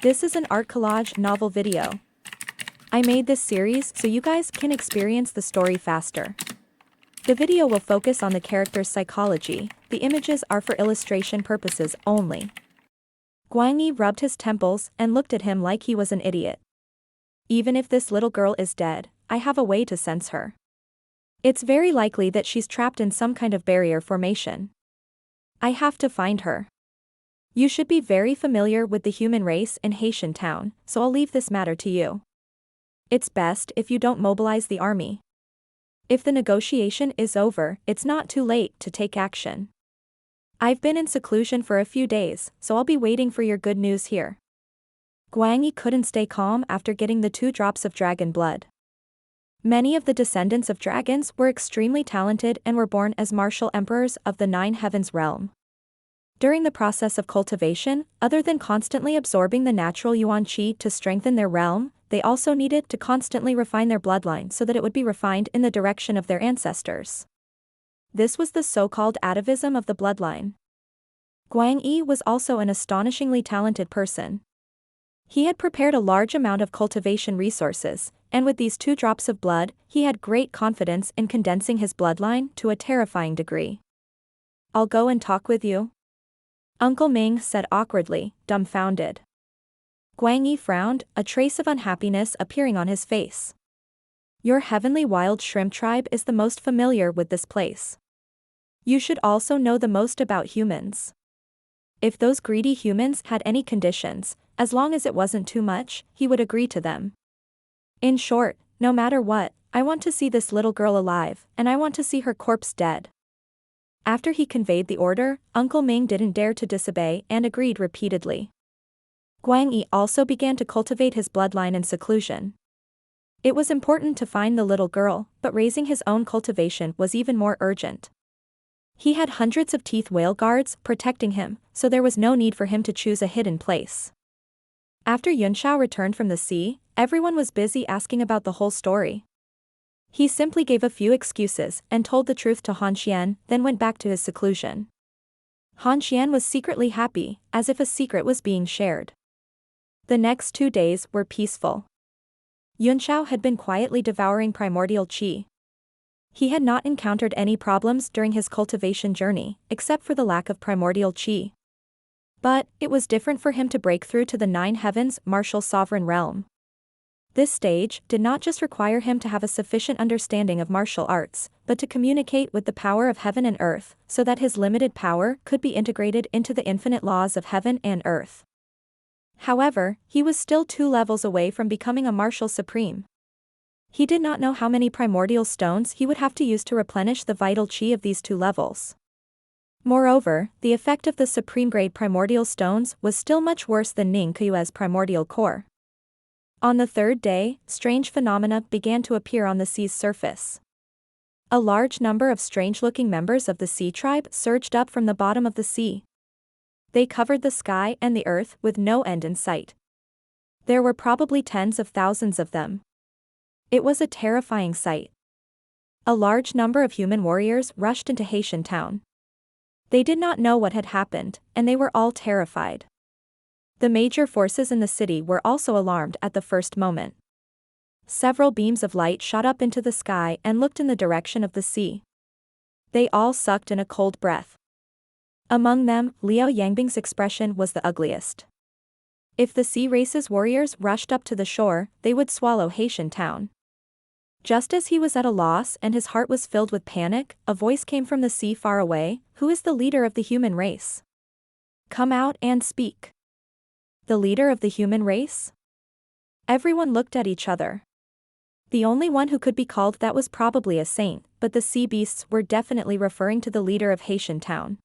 This is an art collage novel video. I made this series so you guys can experience the story faster. The video will focus on the character's psychology, the images are for illustration purposes only. Guang Yi rubbed his temples and looked at him like he was an idiot. Even if this little girl is dead, I have a way to sense her. It's very likely that she's trapped in some kind of barrier formation. I have to find her. You should be very familiar with the human race in Haitian town, so I'll leave this matter to you. It's best if you don't mobilize the army. If the negotiation is over, it's not too late to take action. I've been in seclusion for a few days, so I'll be waiting for your good news here. Guang Yi couldn't stay calm after getting the 2 drops of dragon blood. Many of the descendants of dragons were extremely talented and were born as martial emperors of the 9 heavens realm. During the process of cultivation, other than constantly absorbing the natural yuan qi to strengthen their realm, they also needed to constantly refine their bloodline so that it would be refined in the direction of their ancestors. This was the so-called atavism of the bloodline. Guang Yi was also an astonishingly talented person. He had prepared a large amount of cultivation resources, and with these 2 drops of blood, he had great confidence in condensing his bloodline to a terrifying degree. I'll go and talk with you. Uncle Ming said awkwardly, dumbfounded. Guang Yi frowned, a trace of unhappiness appearing on his face. Your heavenly wild shrimp tribe is the most familiar with this place. You should also know the most about humans. If those greedy humans had any conditions, as long as it wasn't too much, he would agree to them. In short, no matter what, I want to see this little girl alive, and I want to see her corpse dead. After he conveyed the order, Uncle Ming didn't dare to disobey and agreed repeatedly. Guang Yi also began to cultivate his bloodline in seclusion. It was important to find the little girl, but raising his own cultivation was even more urgent. He had hundreds of teeth whale guards protecting him, so there was no need for him to choose a hidden place. After Yunxiao returned from the sea, everyone was busy asking about the whole story. He simply gave a few excuses and told the truth to Han Xian, then went back to his seclusion. Han Xian was secretly happy, as if a secret was being shared. The next 2 days were peaceful. Yunxiao had been quietly devouring primordial qi. He had not encountered any problems during his cultivation journey, except for the lack of primordial qi. But it was different for him to break through to the 9 heavens martial sovereign realm. This stage did not just require him to have a sufficient understanding of martial arts, but to communicate with the power of heaven and earth, so that his limited power could be integrated into the infinite laws of heaven and earth. However, he was still 2 levels away from becoming a martial supreme. He did not know how many primordial stones he would have to use to replenish the vital qi of these 2 levels. Moreover, the effect of the supreme-grade primordial stones was still much worse than Ning Kuyue's primordial core. On the 3rd day, strange phenomena began to appear on the sea's surface. A large number of strange-looking members of the sea tribe surged up from the bottom of the sea. They covered the sky and the earth with no end in sight. There were probably tens of thousands of them. It was a terrifying sight. A large number of human warriors rushed into Haitian town. They did not know what had happened, and they were all terrified. The major forces in the city were also alarmed at the first moment. Several beams of light shot up into the sky and looked in the direction of the sea. They all sucked in a cold breath. Among them, Liao Yangbing's expression was the ugliest. If the sea race's warriors rushed up to the shore, they would swallow Haitian town. Just as he was at a loss and his heart was filled with panic, a voice came from the sea far away. Who is the leader of the human race? Come out and speak. The leader of the human race? Everyone looked at each other. The only one who could be called that was probably a saint, but the sea beasts were definitely referring to the leader of Haitian town.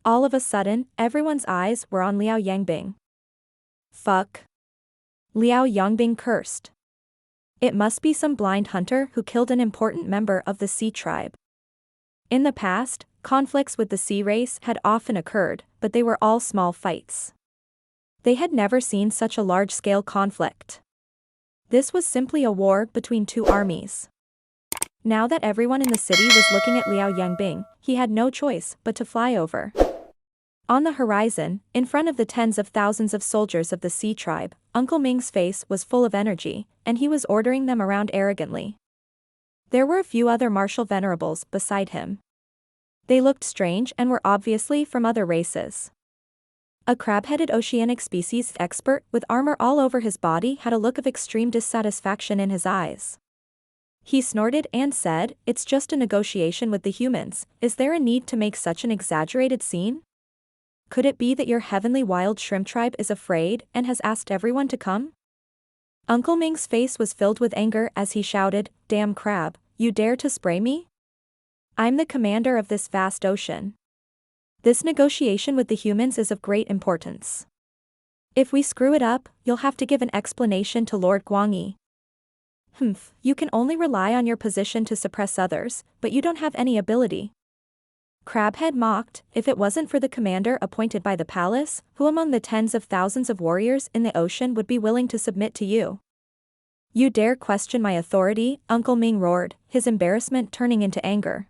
All of a sudden, everyone's eyes were on Liao Yangbing. Fuck. Liao Yangbing cursed. It must be some blind hunter who killed an important member of the sea tribe. In the past, conflicts with the sea race had often occurred, but they were all small fights. They had never seen such a large-scale conflict. This was simply a war between 2 armies. Now that everyone in the city was looking at Liao Yangbing, he had no choice but to fly over. On the horizon, in front of the tens of thousands of soldiers of the Sea tribe, Uncle Ming's face was full of energy, and he was ordering them around arrogantly. There were a few other martial venerables beside him. They looked strange and were obviously from other races. A crab-headed oceanic species expert with armor all over his body had a look of extreme dissatisfaction in his eyes. He snorted and said, "It's just a negotiation with the humans. Is there a need to make such an exaggerated scene? Could it be that your heavenly wild shrimp tribe is afraid and has asked everyone to come?" Uncle Ming's face was filled with anger as he shouted, "Damn crab, you dare to spray me? I'm the commander of this vast ocean. This negotiation with the humans is of great importance. If we screw it up, you'll have to give an explanation to Lord Guangyi." "Humph, you can only rely on your position to suppress others, but you don't have any ability." Crabhead mocked, "If it wasn't for the commander appointed by the palace, who among the tens of thousands of warriors in the ocean would be willing to submit to you? You dare question my authority?" Uncle Ming roared, his embarrassment turning into anger.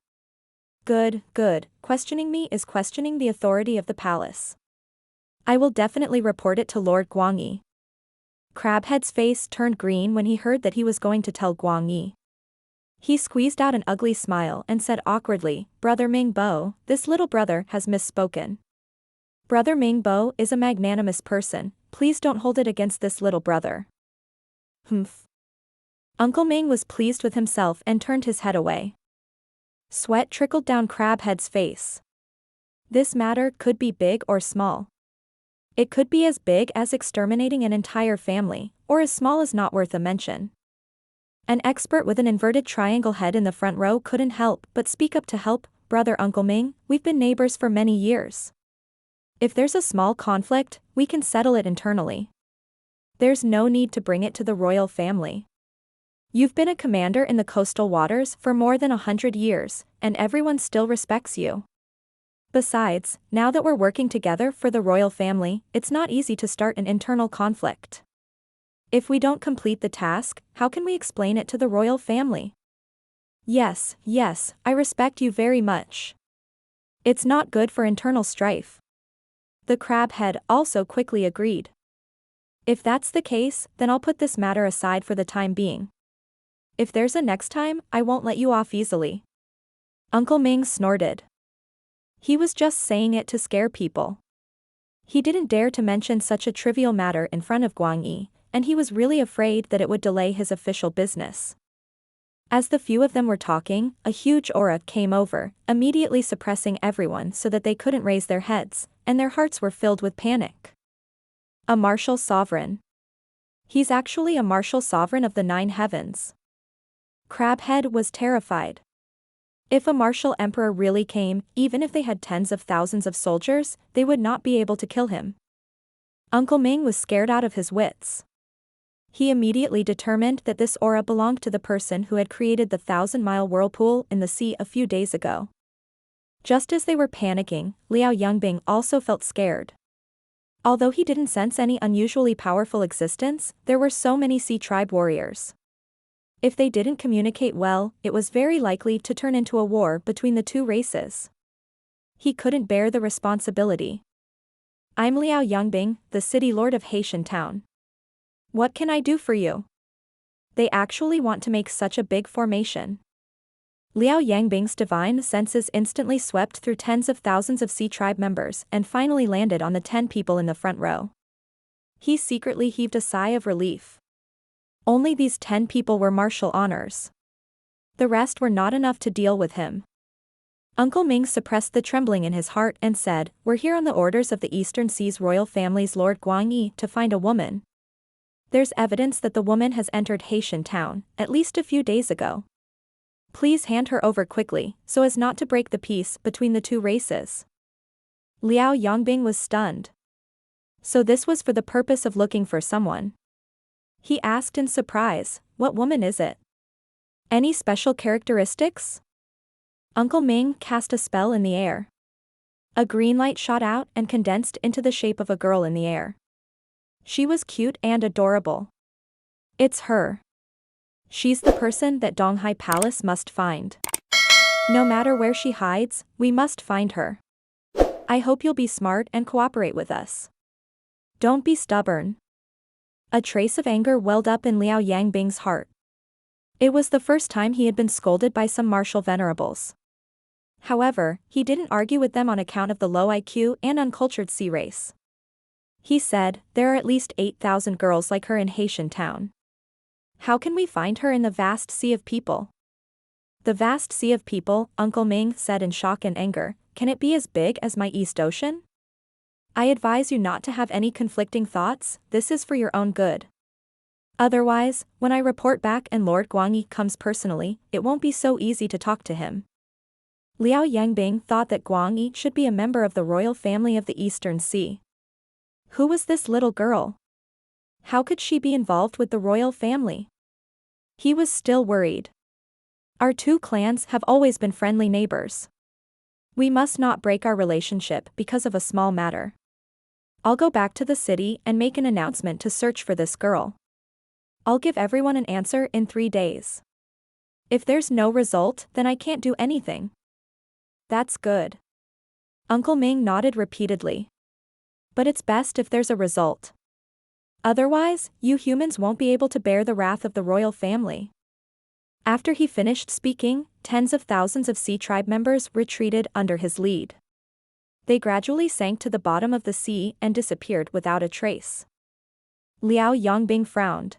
Good, good, questioning me is questioning the authority of the palace. I will definitely report it to Lord Guangyi." Crabhead's face turned green when he heard that he was going to tell Guangyi. He squeezed out an ugly smile and said awkwardly, "Brother Ming Bo, this little brother has misspoken. Brother Ming Bo is a magnanimous person, please don't hold it against this little brother." Humph. Uncle Ming was pleased with himself and turned his head away. Sweat trickled down Crabhead's face. This matter could be big or small. It could be as big as exterminating an entire family, or as small as not worth a mention. An expert with an inverted triangle head in the front row couldn't help but speak up to help. "Brother Uncle Ming, we've been neighbors for many years. If there's a small conflict, we can settle it internally. There's no need to bring it to the royal family. You've been a commander in the coastal waters for more than 100 years, and everyone still respects you. Besides, now that we're working together for the royal family, it's not easy to start an internal conflict. If we don't complete the task, how can we explain it to the royal family?" Yes, I respect you very much. It's not good for internal strife." The crabhead also quickly agreed. "If that's the case, then I'll put this matter aside for the time being. If there's a next time, I won't let you off easily." Uncle Ming snorted. He was just saying it to scare people. He didn't dare to mention such a trivial matter in front of Guangyi, and he was really afraid that it would delay his official business. As the few of them were talking, a huge aura came over, immediately suppressing everyone so that they couldn't raise their heads, and their hearts were filled with panic. A martial sovereign. He's actually a martial sovereign of the 9 heavens. Crabhead was terrified. If a martial emperor really came, even if they had tens of thousands of soldiers, they would not be able to kill him. Uncle Ming was scared out of his wits. He immediately determined that this aura belonged to the person who had created the 1,000-mile whirlpool in the sea a few days ago. Just as they were panicking, Liao Yongbing also felt scared. Although he didn't sense any unusually powerful existence, there were so many Sea tribe warriors. If they didn't communicate well, it was very likely to turn into a war between the two races. He couldn't bear the responsibility. "I'm Liao Yongbing, the city lord of Haitian town. What can I do for you?" They actually want to make such a big formation. Liao Yangbing's divine senses instantly swept through tens of thousands of Sea tribe members and finally landed on the 10 people in the front row. He secretly heaved a sigh of relief. Only these 10 people were martial honors. The rest were not enough to deal with him. Uncle Ming suppressed the trembling in his heart and said, "We're here on the orders of the Eastern Sea's royal family's Lord Guangyi to find a woman. There's evidence that the woman has entered Haitian town, at least a few days ago. Please hand her over quickly, so as not to break the peace between the two races." Liao Yongbing was stunned. So this was for the purpose of looking for someone. He asked in surprise, "What woman is it? Any special characteristics?" Uncle Ming cast a spell in the air. A green light shot out and condensed into the shape of a girl in the air. She was cute and adorable. "It's her. She's the person that Donghai Palace must find. No matter where she hides, we must find her." I hope you'll be smart and cooperate with us. Don't be stubborn. A trace of anger welled up in Liao Yangbing's heart. It was the first time he had been scolded by some martial venerables. However, he didn't argue with them on account of the low IQ and uncultured sea race. He said, there are at least 8,000 girls like her in Haitian town. How can we find her in the vast sea of people? The vast sea of people, Uncle Ming said in shock and anger, can it be as big as my East Ocean? I advise you not to have any conflicting thoughts, this is for your own good. Otherwise, when I report back and Lord Guangyi comes personally, it won't be so easy to talk to him. Liao Yangbing thought that Guangyi should be a member of the royal family of the Eastern Sea. Who was this little girl? How could she be involved with the royal family? He was still worried. Our two clans have always been friendly neighbors. We must not break our relationship because of a small matter. I'll go back to the city and make an announcement to search for this girl. I'll give everyone an answer in 3 days. If there's no result, then I can't do anything. That's good. Uncle Ming nodded repeatedly. But it's best if there's a result. Otherwise, you humans won't be able to bear the wrath of the royal family. After he finished speaking, tens of thousands of sea tribe members retreated under his lead. They gradually sank to the bottom of the sea and disappeared without a trace. Liao Yangbing frowned.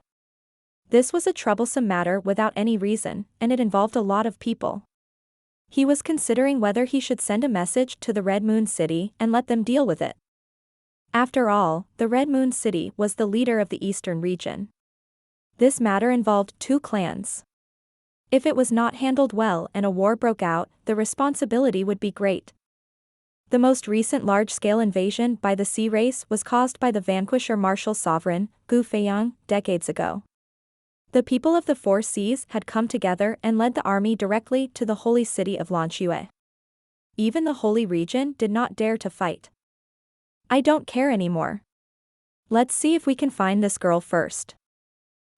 This was a troublesome matter without any reason, and it involved a lot of people. He was considering whether he should send a message to the Red Moon City and let them deal with it. After all, the Red Moon City was the leader of the eastern region. This matter involved 2 clans. If it was not handled well and a war broke out, the responsibility would be great. The most recent large-scale invasion by the sea race was caused by the vanquisher martial sovereign, Gu Feiyang, decades ago. The people of the 4 seas had come together and led the army directly to the holy city of Lanxue. Even the holy region did not dare to fight. I don't care anymore. Let's see if we can find this girl first.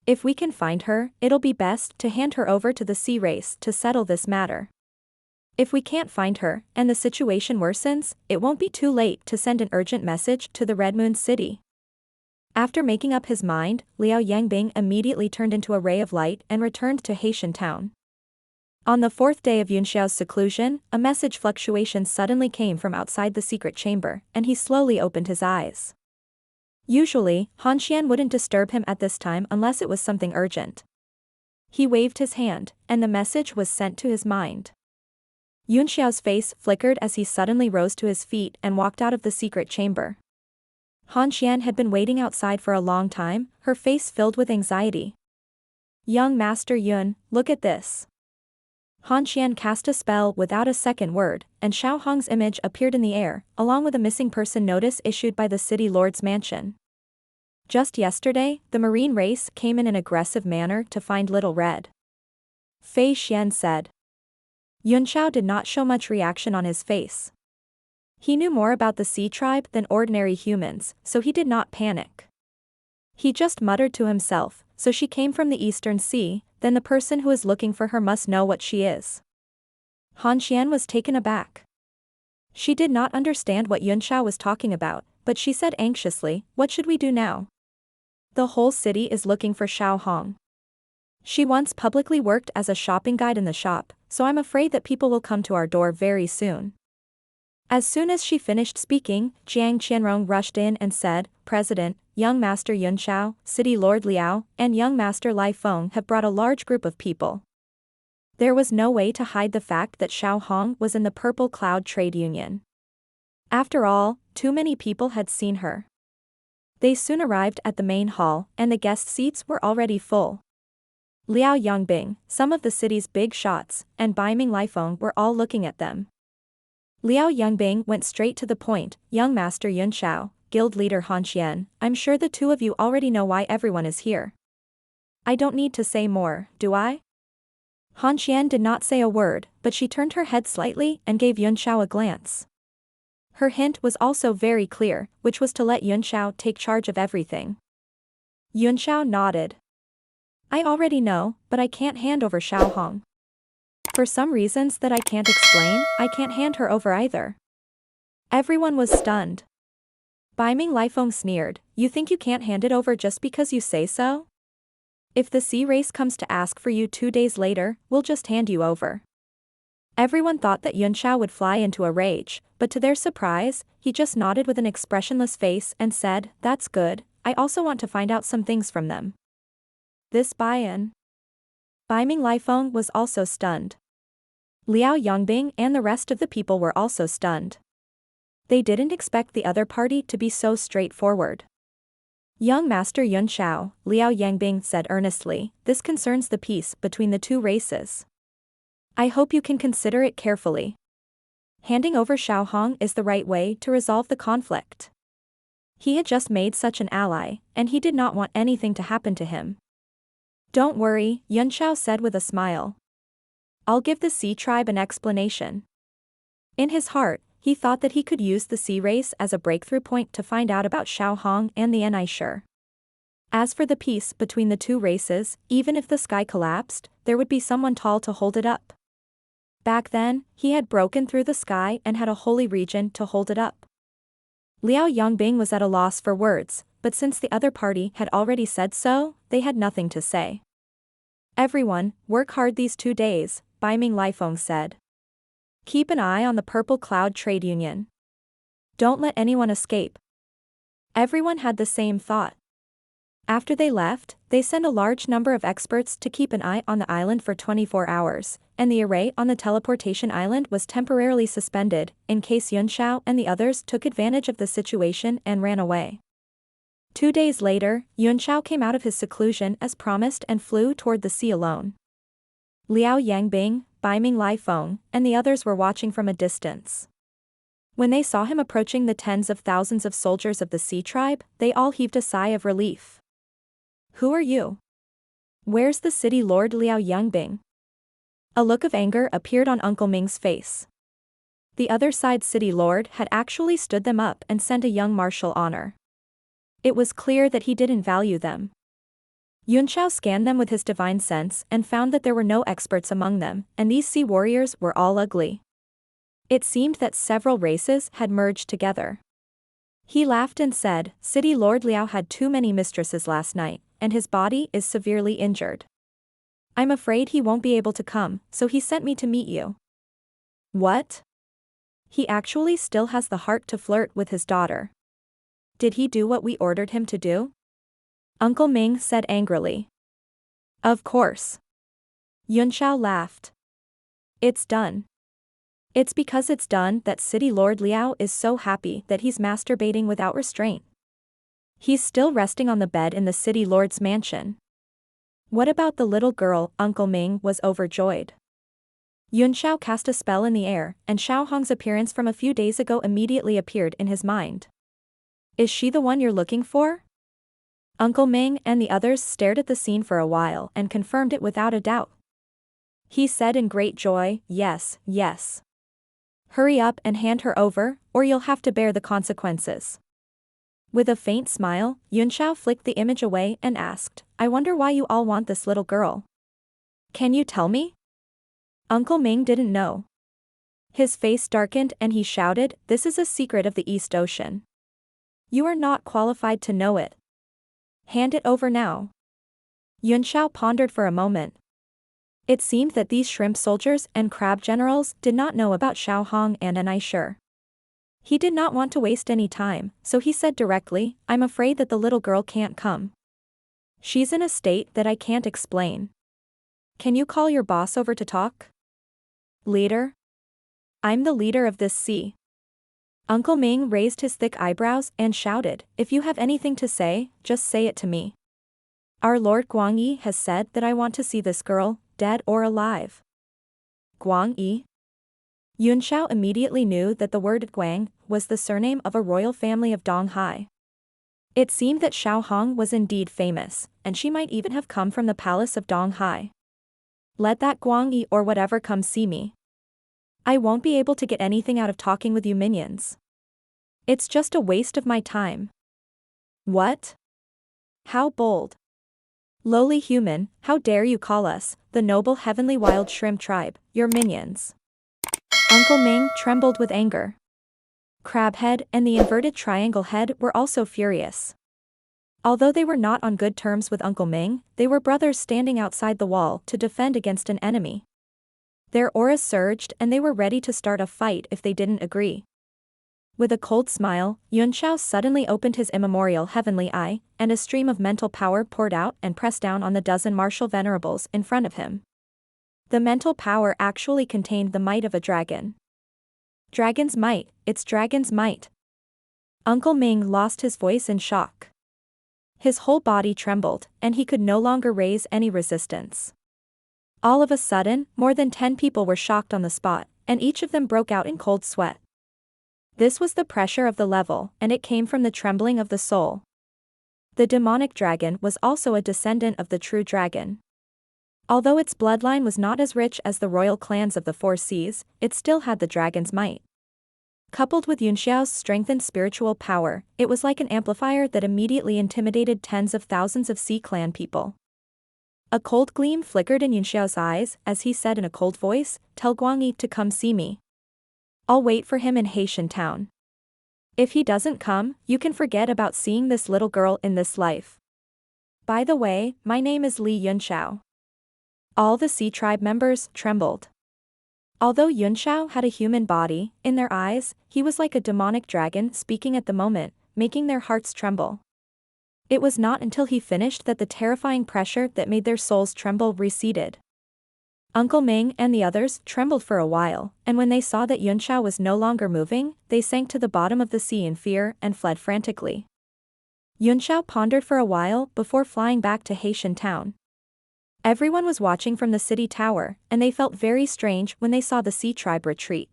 If we can find her, it'll be best to hand her over to the sea race to settle this matter. If we can't find her, and the situation worsens, it won't be too late to send an urgent message to the Red Moon City. After making up his mind, Liao Yangbing immediately turned into a ray of light and returned to Haitian town. On the 4th day of Yunxiao's seclusion, a message fluctuation suddenly came from outside the secret chamber, and he slowly opened his eyes. Usually, Han Xian wouldn't disturb him at this time unless it was something urgent. He waved his hand, and the message was sent to his mind. Yunxiao's face flickered as he suddenly rose to his feet and walked out of the secret chamber. Han Xian had been waiting outside for a long time, her face filled with anxiety. Young Master Yun, look at this. Han Xian cast a spell without a second word, and Xiao Hong's image appeared in the air, along with a missing person notice issued by the city lord's mansion. Just yesterday, the marine race came in an aggressive manner to find Little Red. Fei Xian said. Yunxiao did not show much reaction on his face. He knew more about the sea tribe than ordinary humans, so he did not panic. He just muttered to himself, so she came from the Eastern Sea, then the person who is looking for her must know what she is. Han Xian was taken aback. She did not understand what Yunxiao was talking about, but she said anxiously, what should we do now? The whole city is looking for Xiao Hong. She once publicly worked as a shopping guide in the shop, so I'm afraid that people will come to our door very soon. As soon as she finished speaking, Jiang Qianrong rushed in and said, President, Young Master Yunxiao, City Lord Liao, and Young Master Lai Feng have brought a large group of people. There was no way to hide the fact that Xiao Hong was in the Purple Cloud Trade Union. After all, too many people had seen her. They soon arrived at the main hall, and the guest seats were already full. Liao Yangbing, some of the city's big shots, and Baiming Laifeng were all looking at them. Liao Yangbing went straight to the point, Young Master Yunxiao, Guild Leader Han Xian, I'm sure the two of you already know why everyone is here. I don't need to say more, do I? Han Xian did not say a word, but she turned her head slightly and gave Yunxiao a glance. Her hint was also very clear, which was to let Yunxiao take charge of everything. Yunxiao nodded. I already know, but I can't hand over Xiao Hong. For some reasons that I can't explain, I can't hand her over either. Everyone was stunned. Baiming Lifeng sneered, "You think you can't hand it over just because you say so? If the sea race comes to ask for you 2 days later, we'll just hand you over." Everyone thought that Yunxiao would fly into a rage, but to their surprise, he just nodded with an expressionless face and said, "That's good, I also want to find out some things from them." This buy-in. Baiming Lifeng was also stunned. Liao Yongbing and the rest of the people were also stunned. They didn't expect the other party to be so straightforward. "Young Master Yunxiao," Liao Yangbing said earnestly, "this concerns the peace between the two races. I hope you can consider it carefully. Handing over Xiaohong is the right way to resolve the conflict. He had just made such an ally, and he did not want anything to happen to him." "Don't worry," Yunxiao said with a smile. "I'll give the Sea tribe an explanation." In his heart, he thought that he could use the Sea race as a breakthrough point to find out about Xiaohong and the Enisher. As for the peace between the two races, even if the sky collapsed, there would be someone tall to hold it up. Back then, he had broken through the sky and had a holy region to hold it up. Liao Yongbing was at a loss for words, but since the other party had already said so, they had nothing to say. "Everyone, work hard these 2 days, Baiming Lifeng said. Keep an eye on the Purple Cloud Trade Union. Don't let anyone escape." Everyone had the same thought. After they left, they sent a large number of experts to keep an eye on the island for 24 hours, and the array on the teleportation island was temporarily suspended, in case Yunxiao and the others took advantage of the situation and ran away. 2 days later, Yunxiao came out of his seclusion as promised and flew toward the sea alone. Liao Yangbing, Baiming Lifeng, and the others were watching from a distance. When they saw him approaching the tens of thousands of soldiers of the Sea tribe, they all heaved a sigh of relief. "Who are you? Where's the city lord Liao Yangbing?" A look of anger appeared on Uncle Ming's face. The other side's city lord had actually stood them up and sent a young martial honor. It was clear that he didn't value them. Yunxiao scanned them with his divine sense and found that there were no experts among them, and these sea warriors were all ugly. It seemed that several races had merged together. He laughed and said, "City Lord Liao had too many mistresses last night, and his body is severely injured. I'm afraid he won't be able to come, so he sent me to meet you." "What? He actually still has the heart to flirt with his daughter. Did he do what we ordered him to do?" Uncle Ming said angrily. "Of course." Yunxiao laughed. "It's done. It's because it's done that City Lord Liao is so happy that he's masturbating without restraint. He's still resting on the bed in the City Lord's mansion." "What about the little girl?" Uncle Ming was overjoyed. Yunxiao cast a spell in the air, and Xiaohong's appearance from a few days ago immediately appeared in his mind. "Is she the one you're looking for?" Uncle Ming and the others stared at the scene for a while and confirmed it without a doubt. He said in great joy, "Yes, yes. Hurry up and hand her over, or you'll have to bear the consequences." With a faint smile, Yunxiao flicked the image away and asked, "I wonder why you all want this little girl. Can you tell me?" Uncle Ming didn't know. His face darkened and he shouted, "This is a secret of the East Ocean. You are not qualified to know it. Hand it over now." Yunxiao pondered for a moment. It seemed that these shrimp soldiers and crab generals did not know about Xiaohong and Enisher. He did not want to waste any time, so he said directly, "I'm afraid that the little girl can't come. She's in a state that I can't explain. Can you call your boss over to talk?" "Leader? I'm the leader of this sea." Uncle Ming raised his thick eyebrows and shouted, "If you have anything to say, just say it to me. Our Lord Guangyi has said that I want to see this girl, dead or alive." "Guangyi?" Yunxiao immediately knew that the word Guang was the surname of a royal family of Donghai. It seemed that Xiaohong was indeed famous, and she might even have come from the palace of Donghai. "Let that Guangyi or whatever come see me. I won't be able to get anything out of talking with you minions. It's just a waste of my time." "What? How bold. Lowly human, how dare you call us, the noble heavenly wild shrimp tribe, your minions?" Uncle Ming trembled with anger. Crab Head and the inverted triangle head were also furious. Although they were not on good terms with Uncle Ming, they were brothers standing outside the wall to defend against an enemy. Their auras surged and they were ready to start a fight if they didn't agree. With a cold smile, Yunxiao suddenly opened his immemorial heavenly eye, and a stream of mental power poured out and pressed down on the dozen martial venerables in front of him. The mental power actually contained the might of a dragon. Dragon's might, it's dragon's might. Uncle Ming lost his voice in shock. His whole body trembled, and he could no longer raise any resistance. All of a sudden, more than 10 people were shocked on the spot, and each of them broke out in cold sweat. This was the pressure of the level, and it came from the trembling of the soul. The demonic dragon was also a descendant of the true dragon. Although its bloodline was not as rich as the royal clans of the Four Seas, it still had the dragon's might. Coupled with Yunxiao's strengthened spiritual power, it was like an amplifier that immediately intimidated tens of thousands of Sea Clan people. A cold gleam flickered in Yunxiao's eyes as he said in a cold voice, "Tell Guangyi to come see me. I'll wait for him in Haitian town. If he doesn't come, you can forget about seeing this little girl in this life. By the way, my name is Li Yunxiao." All the Sea tribe members trembled. Although Yunxiao had a human body, in their eyes, he was like a demonic dragon speaking at the moment, making their hearts tremble. It was not until he finished that the terrifying pressure that made their souls tremble receded. Uncle Ming and the others trembled for a while, and when they saw that Yunxiao was no longer moving, they sank to the bottom of the sea in fear and fled frantically. Yunxiao pondered for a while before flying back to Haitian town. Everyone was watching from the city tower, and they felt very strange when they saw the Sea tribe retreat.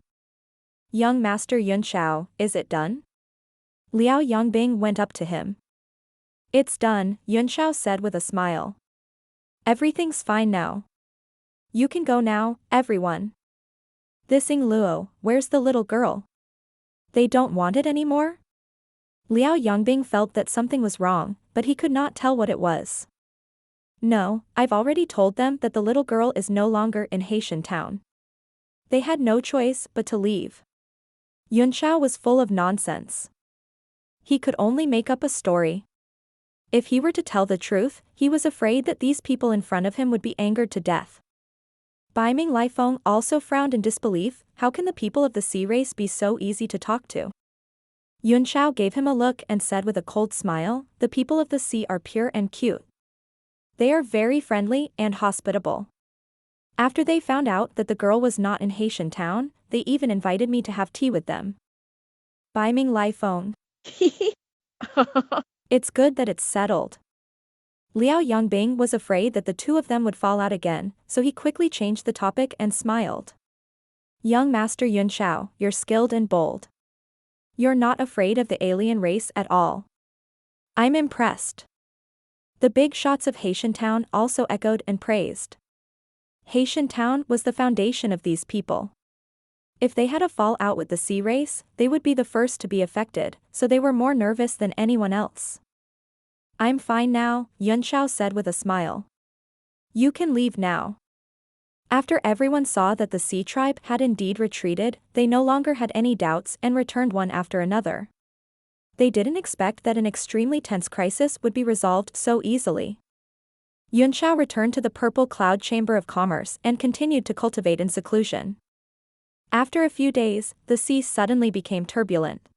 "Young Master Yunxiao, is it done?" Liao Yongbing went up to him. "It's done," Yunxiao said with a smile. "Everything's fine now. You can go now, everyone." "This Ing Luo, where's the little girl? They don't want it anymore?" Liao Yongbing felt that something was wrong, but he could not tell what it was. "No, I've already told them that the little girl is no longer in Haitian town. They had no choice but to leave." Yunxiao was full of nonsense. He could only make up a story. If he were to tell the truth, he was afraid that these people in front of him would be angered to death. Bai Ming Lifeng also frowned in disbelief. How can the people of the sea race be so easy to talk to? Yunxiao gave him a look and said with a cold smile, "The people of the sea are pure and cute. They are very friendly and hospitable. After they found out that the girl was not in Haitian town, they even invited me to have tea with them." Bai Ming Lifeng. "It's good that it's settled." Liao Yongbing was afraid that the two of them would fall out again, so he quickly changed the topic and smiled. "Young Master Yunxiao, you're skilled and bold. You're not afraid of the alien race at all. I'm impressed." The big shots of Haitian town also echoed and praised. Haitian town was the foundation of these people. If they had a fallout with the sea race, they would be the first to be affected, so they were more nervous than anyone else. "I'm fine now," Yunxiao said with a smile. "You can leave now." After everyone saw that the Sea tribe had indeed retreated, they no longer had any doubts and returned one after another. They didn't expect that an extremely tense crisis would be resolved so easily. Yunxiao returned to the Purple Cloud Chamber of Commerce and continued to cultivate in seclusion. After a few days, the sea suddenly became turbulent.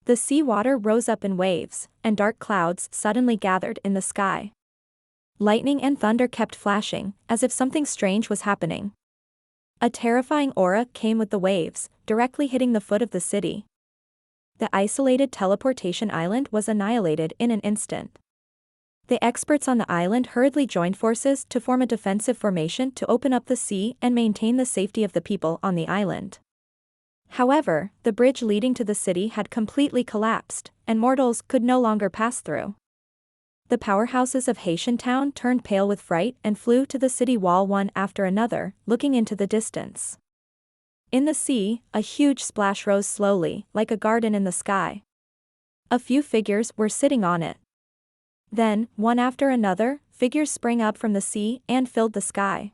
The sea water rose up in waves, and dark clouds suddenly gathered in the sky. Lightning and thunder kept flashing, as if something strange was happening. A terrifying aura came with the waves, directly hitting the foot of the city. The isolated teleportation island was annihilated in an instant. The experts on the island hurriedly joined forces to form a defensive formation to open up the sea and maintain the safety of the people on the island. However, the bridge leading to the city had completely collapsed, and mortals could no longer pass through. The powerhouses of Haitian town turned pale with fright and flew to the city wall one after another, looking into the distance. In the sea, a huge splash rose slowly, like a garden in the sky. A few figures were sitting on it. Then, one after another, figures sprang up from the sea and filled the sky.